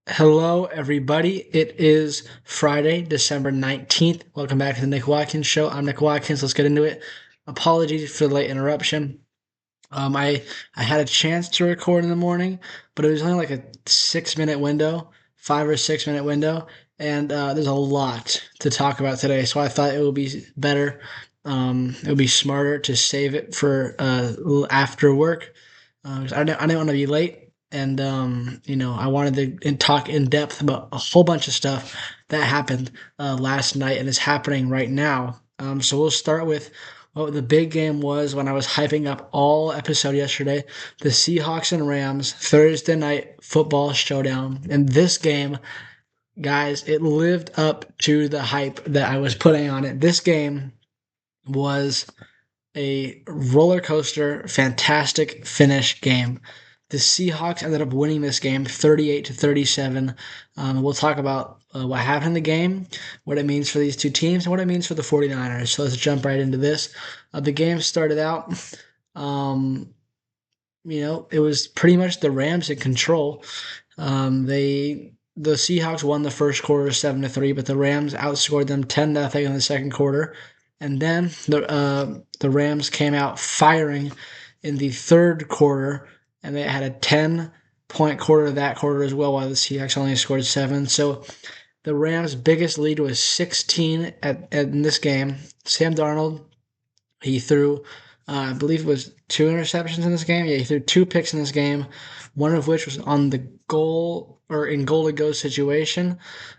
Hello, everybody. It is Friday, December 19th. Welcome back to the Nick Watkins Show. I'm Nick Watkins. Let's get into it. Apologies for the late interruption. I had a chance to record in the morning, but it was only like a 6 minute window, 5 or 6 minute window, and there's a lot to talk about today. So I thought it would be better, it would be smarter to save it for after work. 'Cause I didn't want to be late, and I wanted to talk in depth about a whole bunch of stuff that happened last night and is happening right now. So we'll start with what the big game was when I was hyping up all episode yesterday. The Seahawks and Rams Thursday night football showdown. And this game, guys, it lived up to the hype that I was putting on it. This game was a roller coaster, fantastic finish game. The Seahawks ended up winning this game 38-37. We'll talk about what happened in the game, what it means for these two teams, and what it means for the 49ers. So let's jump right into this. The game started out, it was pretty much the Rams in control. The Seahawks won the first quarter 7-3, but the Rams outscored them 10-0 in the second quarter. And then the Rams came out firing in the third quarter, and they had a 10-point quarter that quarter as well, while the Seahawks only scored 7. So the Rams' biggest lead was 16 in this game. Sam Darnold, he threw, I believe it was 2 interceptions in this game. Yeah, he threw 2 picks in this game, one of which was on the goal or in goal to go situation.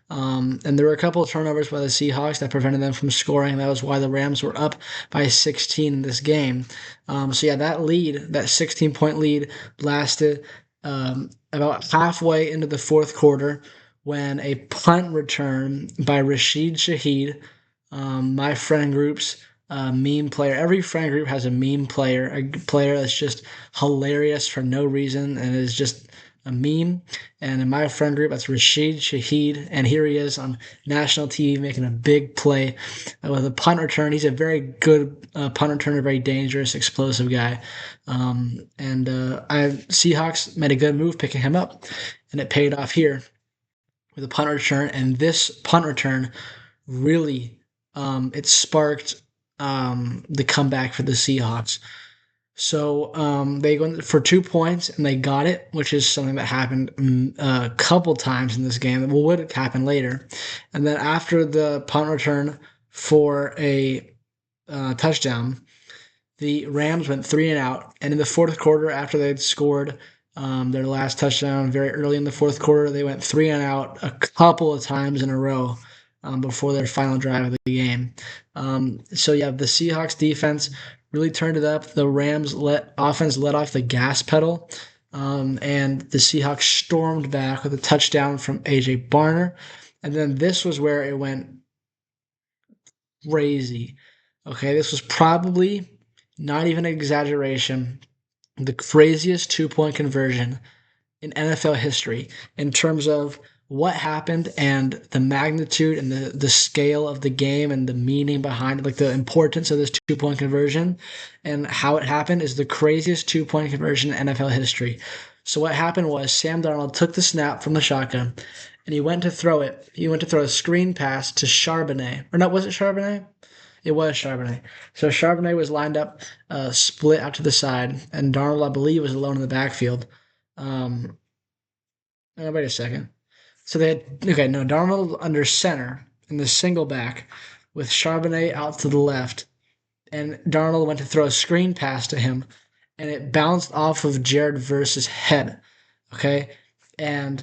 And there were a couple of turnovers by the Seahawks that prevented them from scoring. That was why the Rams were up by 16 in this game. That 16-point lead, lasted about halfway into the fourth quarter when a punt return by Rashid Shaheed, my friend group's meme player. Every friend group has a meme player, a player that's just hilarious for no reason and is just a meme. And in my friend group, that's Rashid Shaheed, and here he is on national TV making a big play with a punt return. He's a very good punt returner, very dangerous, explosive guy. Seahawks made a good move picking him up, and it paid off here with a punt return. And this punt return really it sparked the comeback for the Seahawks. So they went for 2 points and they got it, which is something that happened a couple times in this game. That would happen later. And then after the punt return for a touchdown, the Rams went 3-and-out. And in the fourth quarter, after they'd scored their last touchdown very early in the fourth quarter, they went 3-and-out a couple of times in a row before their final drive of the game. The Seahawks defense really turned it up. The Rams offense let off the gas pedal, and the Seahawks stormed back with a touchdown from A.J. Barner. And then this was where it went crazy. Okay, this was probably, not even an exaggeration, the craziest 2-point conversion in NFL history in terms of what happened and the magnitude and the scale of the game and the meaning behind it, like the importance of this 2-point conversion and how it happened, is the craziest 2-point conversion in NFL history. So what happened was Sam Darnold took the snap from the shotgun and he went to throw it. He went to throw a screen pass to Charbonnet. Or not, was it Charbonnet? It was Charbonnet. So Charbonnet was lined up, split out to the side, and Darnold, I believe, was alone in the backfield. Wait a second. So Darnold under center in the single back with Charbonnet out to the left, and Darnold went to throw a screen pass to him, and it bounced off of Jared Verse's head. Okay, and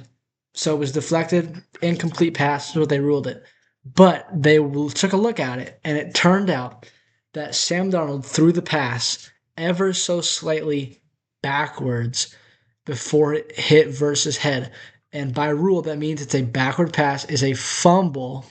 so it was deflected, incomplete pass is what they ruled it. But they took a look at it, and it turned out that Sam Darnold threw the pass ever so slightly backwards before it hit Verse's head. And by rule, that means it's a backward pass, is a fumble,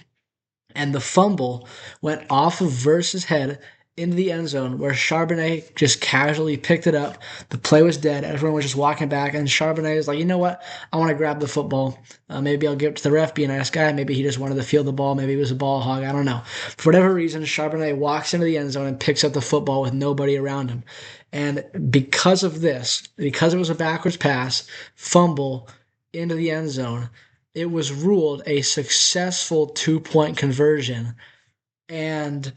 and the fumble went off of Verse's head into the end zone, where Charbonnet just casually picked it up. The play was dead. Everyone was just walking back, and Charbonnet is like, you know what? I want to grab the football. Maybe I'll give it to the ref, be a nice guy. Maybe he just wanted to field the ball. Maybe he was a ball hog. I don't know. For whatever reason, Charbonnet walks into the end zone and picks up the football with nobody around him. And because of this, because it was a backwards pass, fumble into the end zone, it was ruled a successful 2-point conversion. And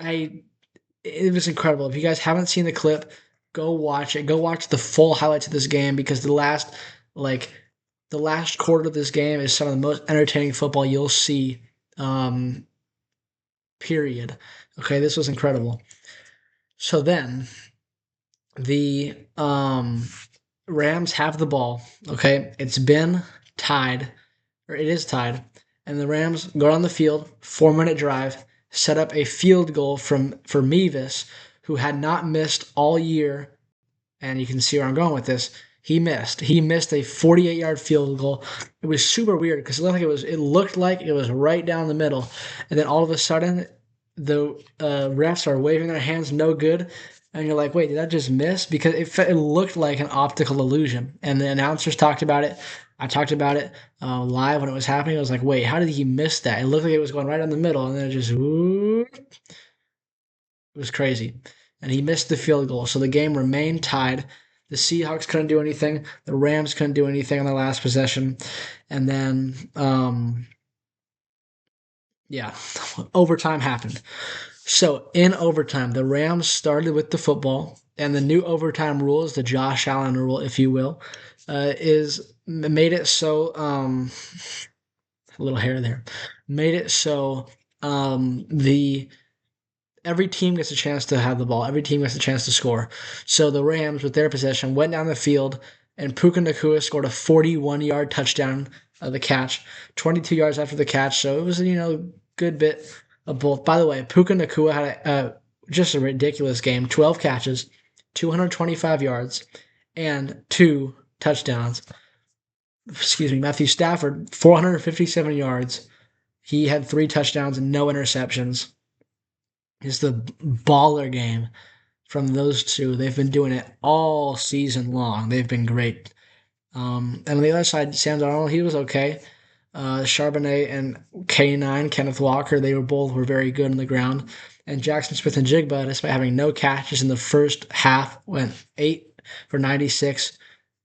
it was incredible. If you guys haven't seen the clip, go watch it. Go watch the full highlights of this game because like the last quarter of this game is some of the most entertaining football you'll see. Period. Okay, this was incredible. So then the Rams have the ball. Okay, it's been tied, or it is tied, and the Rams go on the field, 4-minute drive, set up a field goal for Mevis, who had not missed all year, and you can see where I'm going with this. He missed. He missed a 48-yard field goal. It was super weird because it looked like it was right down the middle, and then all of a sudden, the refs are waving their hands, no good, and you're like, wait, did that just miss? Because it looked like an optical illusion, and the announcers talked about it. I talked about it live when it was happening. I was like, wait, how did he miss that? It looked like it was going right down the middle, and then it just whoop. It was crazy. And he missed the field goal. So the game remained tied. The Seahawks couldn't do anything. The Rams couldn't do anything on the last possession. And then, overtime happened. So in overtime, the Rams started with the football. And the new overtime rules, the Josh Allen rule, if you will, is made it so a little hair there. Made it so every team gets a chance to have the ball. Every team gets a chance to score. So the Rams, with their possession, went down the field, and Puka Nacua scored a 41-yard touchdown of the catch, 22 yards after the catch. So it was, good bit of both. By the way, Puka Nacua had just a ridiculous game. 12 catches, 225 yards, and 2 touchdowns. Excuse me, Matthew Stafford, 457 yards. He had 3 touchdowns and no interceptions. It's the baller game from those two. They've been doing it all season long. They've been great. And on the other side, Sam Darnold, he was okay. Charbonnet and K9, Kenneth Walker, they were very good on the ground. And Jackson Smith-Njigba, despite having no catches in the first half, went 8 for 96.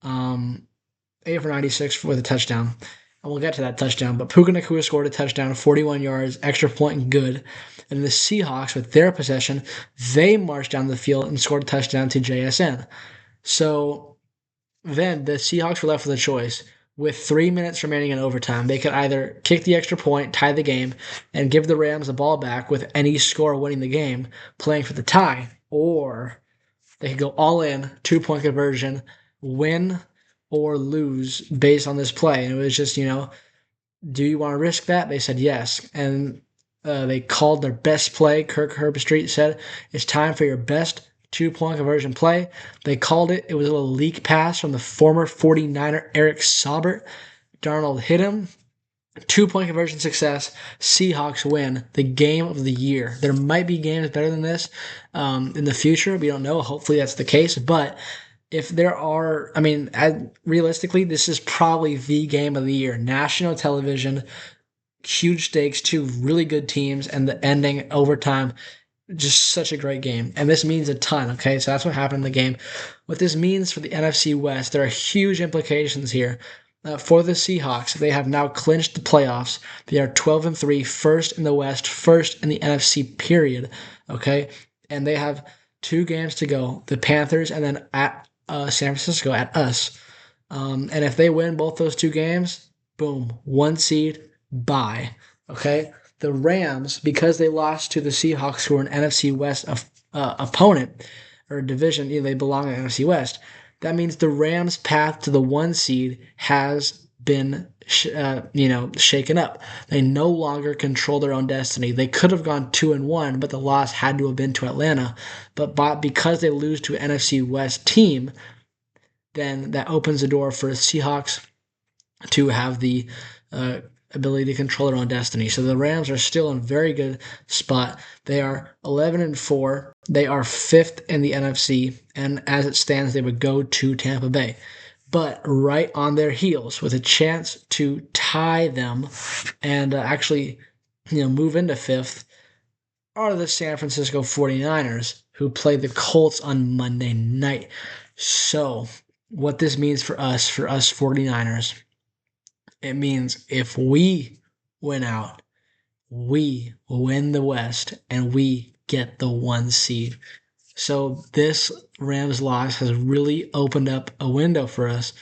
8 for 96 with a touchdown. And we'll get to that touchdown. But Puka Nacua scored a touchdown, 41 yards, extra point and good. And the Seahawks, with their possession, they marched down the field and scored a touchdown to JSN. So then the Seahawks were left with a choice. With 3 minutes remaining in overtime, they could either kick the extra point, tie the game, and give the Rams the ball back with any score winning the game, playing for the tie, or they could go all in, 2-point conversion, win or lose based on this play. And it was just, do you want to risk that? They said yes. And they called their best play. Kirk Herbstreit said, it's time for your best 2-point conversion play. They called it. It was a little leak pass from the former 49er Eric Saubert. Darnold hit him. 2-point conversion success. Seahawks win the game of the year. There might be games better than this in the future. We don't know. Hopefully that's the case. But if there are, realistically, this is probably the game of the year. National television, huge stakes, 2 really good teams, and the ending overtime, just such a great game. And this means a ton, okay? So that's what happened in the game. What this means for the NFC West, there are huge implications here. For the Seahawks, they have now clinched the playoffs. They are 12-3, first in the West, first in the NFC, period, okay? And they have 2 games to go. The Panthers, and then at San Francisco, at us. And if they win both those 2 games, boom, 1 seed, bye. Okay? The Rams, because they lost to the Seahawks, who are an NFC West opponent, or division, they belong in the NFC West. That means the Rams' path to the 1 seed has been, shaken up. They no longer control their own destiny. They could have gone 2-1, but the loss had to have been to Atlanta. But because they lose to an NFC West team, then that opens the door for the Seahawks to have the ability to control their own destiny. So the Rams are still in a very good spot. They are 11-4. They are 5th in the NFC, and as it stands, they would go to Tampa Bay. But right on their heels, with a chance to tie them and actually, move into 5th, are the San Francisco 49ers, who play the Colts on Monday night. So what this means for us 49ers, It means if we win out, we win the West and we get the 1 seed. So this Rams loss has really opened up a window for us,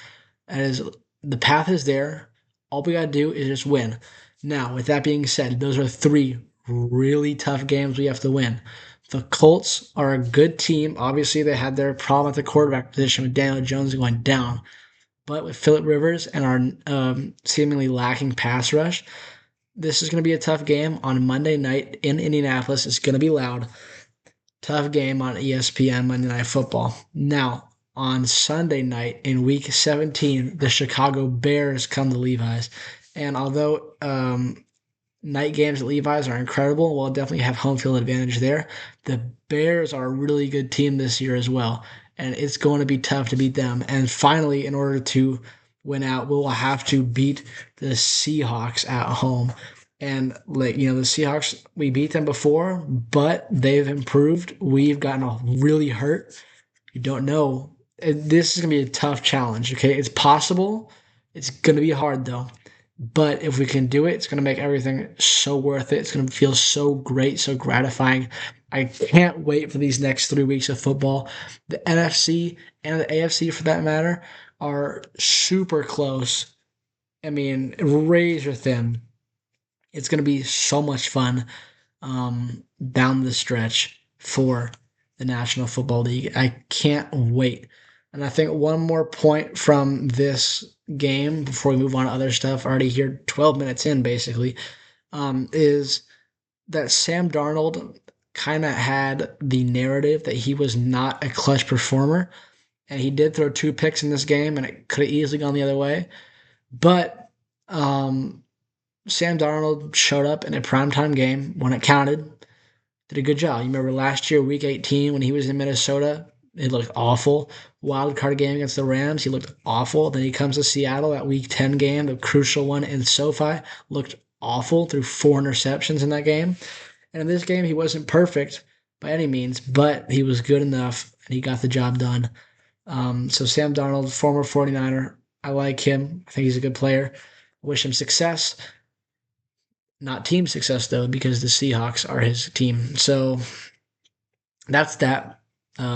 as the path is there. All we got to do is just win. Now, with that being said, those are three really tough games we have to win. The Colts are a good team. Obviously, they had their problem at the quarterback position with Daniel Jones going down. But with Philip Rivers and our seemingly lacking pass rush, this is going to be a tough game on Monday night in Indianapolis. It's going to be loud. Tough game on ESPN Monday Night Football. Now, on Sunday night in Week 17, the Chicago Bears come to Levi's. And although night games at Levi's are incredible, we'll definitely have home field advantage there. The Bears are a really good team this year as well, and it's going to be tough to beat them. And finally, in order to win out, we will have to beat the Seahawks at home. And the Seahawks, we beat them before, but they've improved. We've gotten really hurt. You don't know. This is gonna be a tough challenge. Okay, it's possible. It's gonna be hard though. But if we can do it, it's gonna make everything so worth it. It's gonna feel so great, so gratifying. I can't wait for these next 3 weeks of football. The NFC and the AFC, for that matter, are super close. I mean, razor thin. It's going to be so much fun down the stretch for the National Football League. I can't wait. And I think one more point from this game before we move on to other stuff, already here 12 minutes in basically, is that Sam Darnold kind of had the narrative that he was not a clutch performer. And he did throw 2 picks in this game, and it could have easily gone the other way. But Sam Darnold showed up in a primetime game when it counted, did a good job. You remember last year, Week 18, when he was in Minnesota, it looked awful. Wild card game against the Rams, he looked awful. Then he comes to Seattle, that Week 10 game, the crucial one in SoFi, looked awful, threw 4 interceptions in that game. And in this game, he wasn't perfect by any means, but he was good enough, and he got the job done. So Sam Darnold, former 49er, I like him. I think he's a good player. Wish him success. Not team success, though, because the Seahawks are his team. So that's that.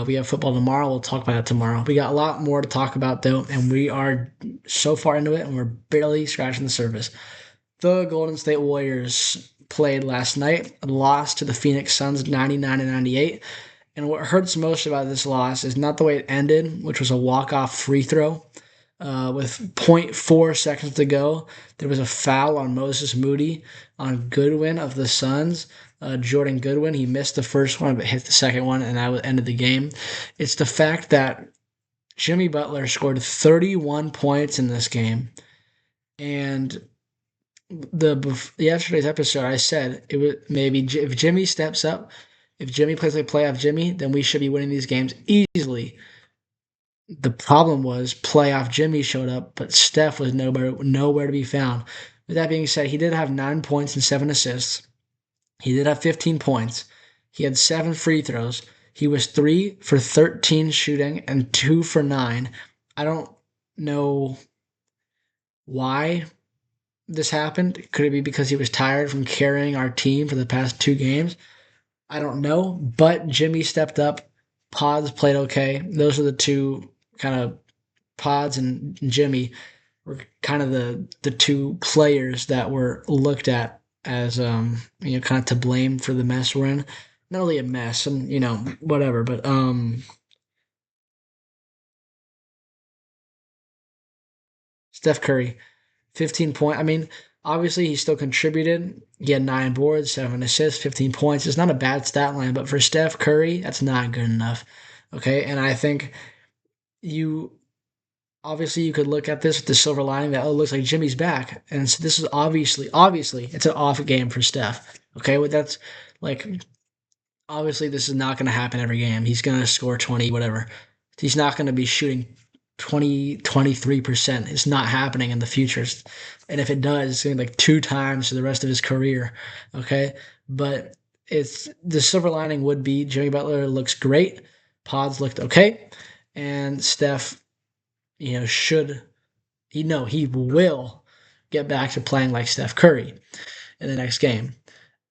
We have football tomorrow. We'll talk about that tomorrow. We got a lot more to talk about, though, and we are so far into it, and we're barely scratching the surface. The Golden State Warriors played last night, lost to the Phoenix Suns 99-98. And what hurts most about this loss is not the way it ended, which was a walk-off free throw. With zero point 0.4 seconds to go, there was a foul on Moses Moody on Goodwin of the Suns. Jordan Goodwin, he missed the first one but hit the second one, and that ended the game. It's the fact that Jimmy Butler scored 31 points in this game, and yesterday's episode I said it was maybe if Jimmy steps up, if Jimmy plays like playoff Jimmy, then we should be winning these games easily. The problem was playoff Jimmy showed up, but Steph was nowhere to be found. With that being said, he did have 9 points and 7 assists. He did have 15 points. He had 7 free throws. He was 3 for 13 shooting and 2 for 9. I don't know why this happened. Could it be because he was tired from carrying our team for the past 2 games? I don't know, but Jimmy stepped up. Pods played okay. Those are the two kind of Pods and Jimmy were kind of the 2 players that were looked at as kind of to blame for the mess we're in. Not really a mess, and whatever, but Steph Curry, 15 point. I mean, obviously he still contributed. He had 9 boards, 7 assists, 15 points. It's not a bad stat line, but for Steph Curry, that's not good enough. Okay, and I think you could look at this with the silver lining that, it looks like Jimmy's back. And so this is obviously, it's an off game for Steph. Okay, well, that's obviously this is not going to happen every game. He's going to score 20, whatever. He's not going to be shooting 23%. It's not happening in the future. And if it does, it's going to be like 2 times for the rest of his career. Okay, but it's the silver lining would be Jimmy Butler looks great. Pods looked okay. And Steph, he will get back to playing like Steph Curry in the next game.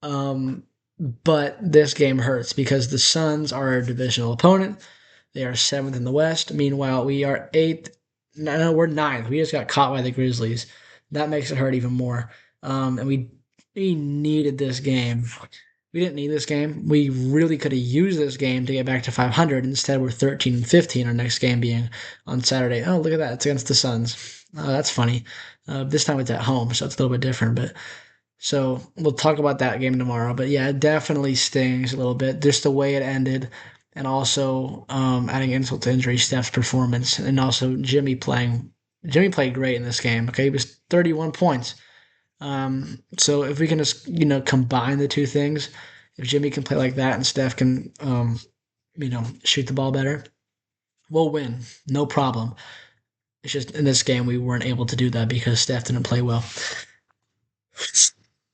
But this game hurts because the Suns are our divisional opponent. They are seventh in the West. Meanwhile, we are eighth. No, we're ninth. We just got caught by the Grizzlies. That makes it hurt even more. And we needed this game. We didn't need this game. We really could have used this game to get back to 500. Instead, we're 13 and 15. Our next game being on Saturday. Oh, look at that! It's against the Suns. Oh, that's funny. This time it's at home, so it's a little bit different. But so we'll talk about that game tomorrow. But yeah, it definitely stings a little bit. Just the way it ended, and also adding insult to injury, Steph's performance, and also Jimmy playing. Jimmy played great in this game. Okay, he was 31 points. So if we can just combine the two things, if Jimmy can play like that and Steph can shoot the ball better, we'll win, no problem. It's just in this game we weren't able to do that because Steph didn't play well.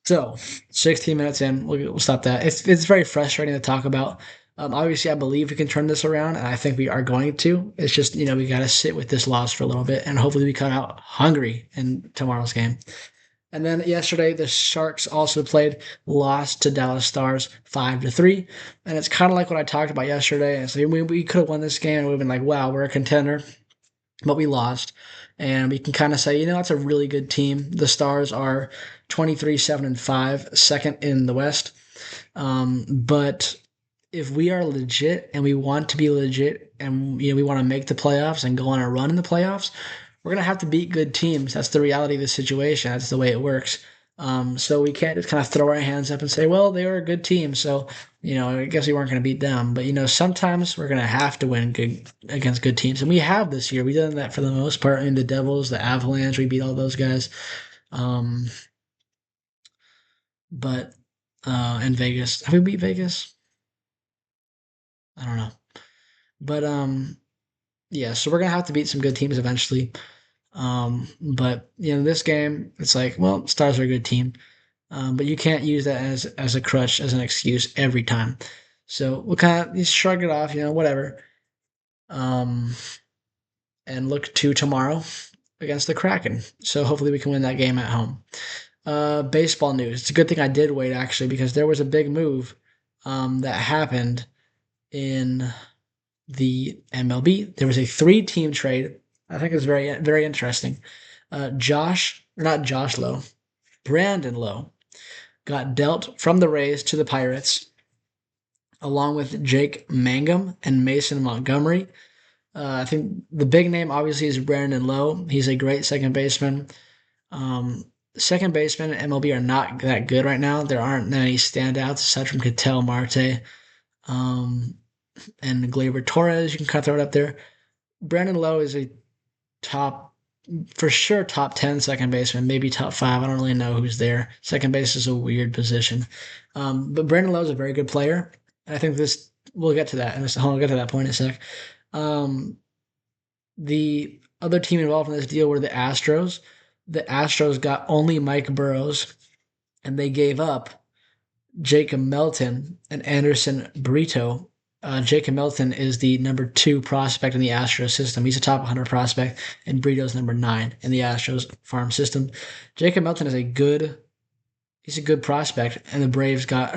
So 16 minutes in, we'll stop that. It's very frustrating to talk about. Obviously, I believe we can turn this around, and I think we are going to. It's just we got to sit with this loss for a little bit, and hopefully we come out hungry in tomorrow's game. And then yesterday, the Sharks also played, lost to Dallas Stars 5-3. And it's kind of like what I talked about yesterday. So we could have won this game and we would have been like, wow, we're a contender. But we lost. And we can kind of say, that's a really good team. The Stars are 23-7-5, second in the West. But if we are legit and we want to be legit and we want to make the playoffs and go on a run in the playoffs, we're going to have to beat good teams. That's the reality of the situation. That's the way it works. So we can't just kind of throw our hands up and say, well, they were a good team, so, I guess we weren't going to beat them. But, sometimes we're going to have to win against good teams. And we have this year. We've done that for the most part. In the Devils, the Avalanche, we beat all those guys. But in Vegas. Have we beat Vegas? I don't know. But, yeah, so we're going to have to beat some good teams eventually. But this game, it's like, well, Stars are a good team, but you can't use that as a crutch, as an excuse every time. So we'll kind of shrug it off, whatever, and look to tomorrow against the Kraken. So hopefully we can win that game at home. Baseball news. It's a good thing I did wait actually because there was a big move that happened in the MLB. There was a 3-team trade. I think it's very, very interesting. Brandon Lowe got dealt from the Rays to the Pirates, along with Jake Mangum and Mason Montgomery. I think the big name obviously is Brandon Lowe. He's a great second baseman. Second basemen in MLB are not that good right now. There aren't any standouts aside from Ketel Marte and Gleyber Torres. You can kind of throw it up there. Brandon Lowe is a top 10 second baseman, maybe top 5. I don't really know who's there. Second base is a weird position. But Brandon Lowe is a very good player. And I think we'll get to that. We'll get to that point in a sec. The other team involved in this deal were the Astros. The Astros got only Mike Burrows, and they gave up Jacob Melton and Anderson Brito. Jacob Melton is the number 2 prospect in the Astros system. He's a top 100 prospect, and Brito's number 9 in the Astros farm system. Jacob Melton is a good prospect, and the Rays got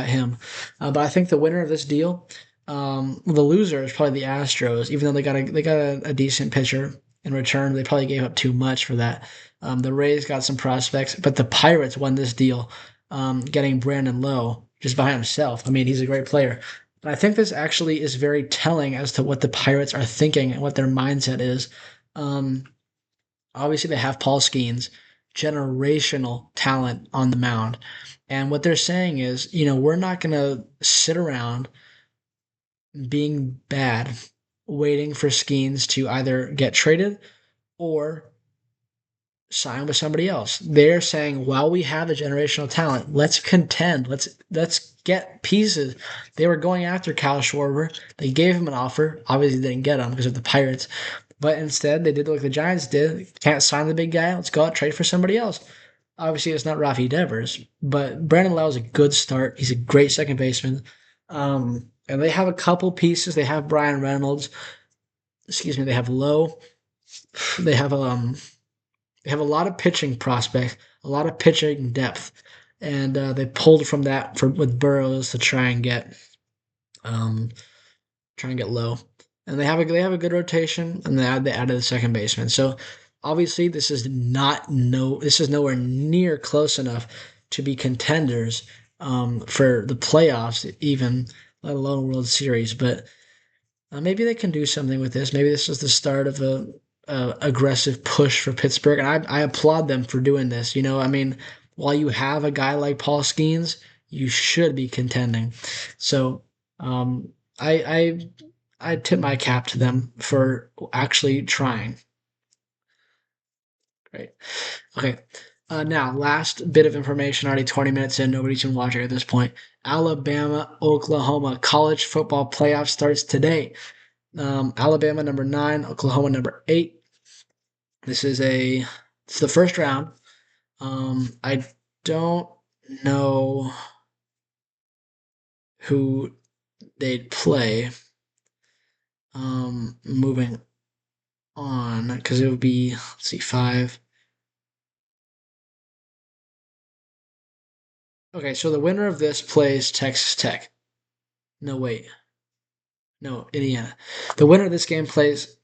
him. But I think the winner of this deal, the loser is probably the Astros. Even though they got a decent pitcher in return, they probably gave up too much for that. The Rays got some prospects, but the Pirates won this deal, getting Brandon Lowe just by himself. I mean, he's a great player. But I think this actually is very telling as to what the Pirates are thinking and what their mindset is. Obviously, they have Paul Skeens, generational talent on the mound. And what they're saying is, we're not going to sit around being bad, waiting for Skeens to either get traded or sign with somebody else. They're saying, while we have a generational talent, let's contend. Let's get pieces. They were going after Kyle Schwarber. They gave him an offer. Obviously, they didn't get him because of the Pirates. But instead, they did like the Giants did. Can't sign the big guy. Let's go out and trade for somebody else. Obviously, it's not Rafi Devers, but Brandon Lowe is a good start. He's a great second baseman. And they have a couple pieces. They have Brian Reynolds. They have Lowe. They have They have a lot of pitching prospects, a lot of pitching depth, and they pulled from that with Burrows to um, try and get low. And they have a good rotation, and they added the second baseman. So obviously, this is nowhere near close enough to be contenders for the playoffs, even let alone World Series. But maybe they can do something with this. Maybe this is the start of a aggressive push for Pittsburgh, and I applaud them for doing this. I mean, while you have a guy like Paul Skeens, you should be contending. So um, I tip my cap to them for actually trying. Great. Okay. Now, last bit of information, already 20 minutes in, nobody's been watching at this point. Alabama, Oklahoma college football playoff starts today. Alabama number 9, Oklahoma number 8. It's the first round. I don't know who they'd play. Moving on, because it would be, let's see, 5. Okay, so the winner of this plays Texas Tech. No, wait. No, Indiana. The winner of this game plays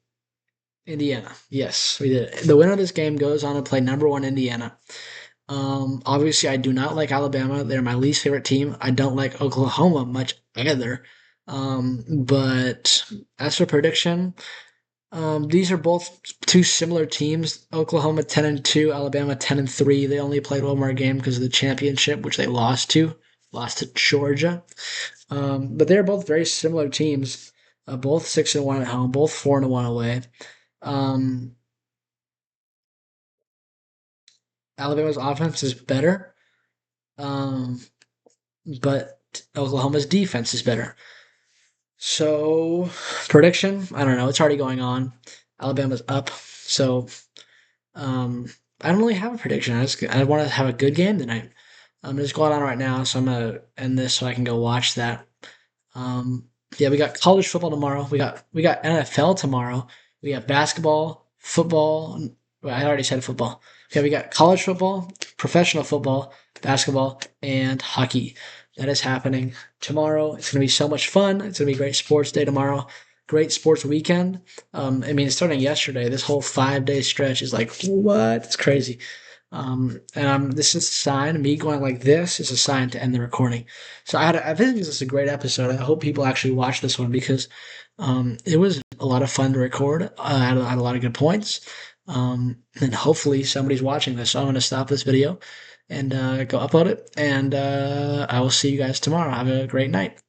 Indiana. Yes, we did it. The winner of this game goes on to play number 1 Indiana. Obviously, I do not like Alabama. They're my least favorite team. I don't like Oklahoma much either. But as for prediction, these are both two similar teams. Oklahoma 10-2, Alabama 10-3. They only played one more game because of the championship, which they lost to Georgia. But they're both very similar teams. Both 6-1 at home, both 4-1 away. Alabama's offense is better, but Oklahoma's defense is better. So, prediction? I don't know. It's already going on. Alabama's up. So, I don't really have a prediction. I want to have a good game tonight. It's going on right now, so I'm going to end this so I can go watch that. Yeah, we got college football tomorrow. We got NFL tomorrow. We got basketball, football. Well, I already said football. Okay, we got college football, professional football, basketball, and hockey. That is happening tomorrow. It's going to be so much fun. It's going to be a great sports day tomorrow. Great sports weekend. Starting yesterday, this whole 5-day stretch is like, what? It's crazy. This is a sign. Me going like this is a sign to end the recording. So I think this is a great episode. I hope people actually watch this one because it was a lot of fun to record. I had a lot of good points. And hopefully somebody's watching this. So I'm going to stop this video and go upload it. And I will see you guys tomorrow. Have a great night.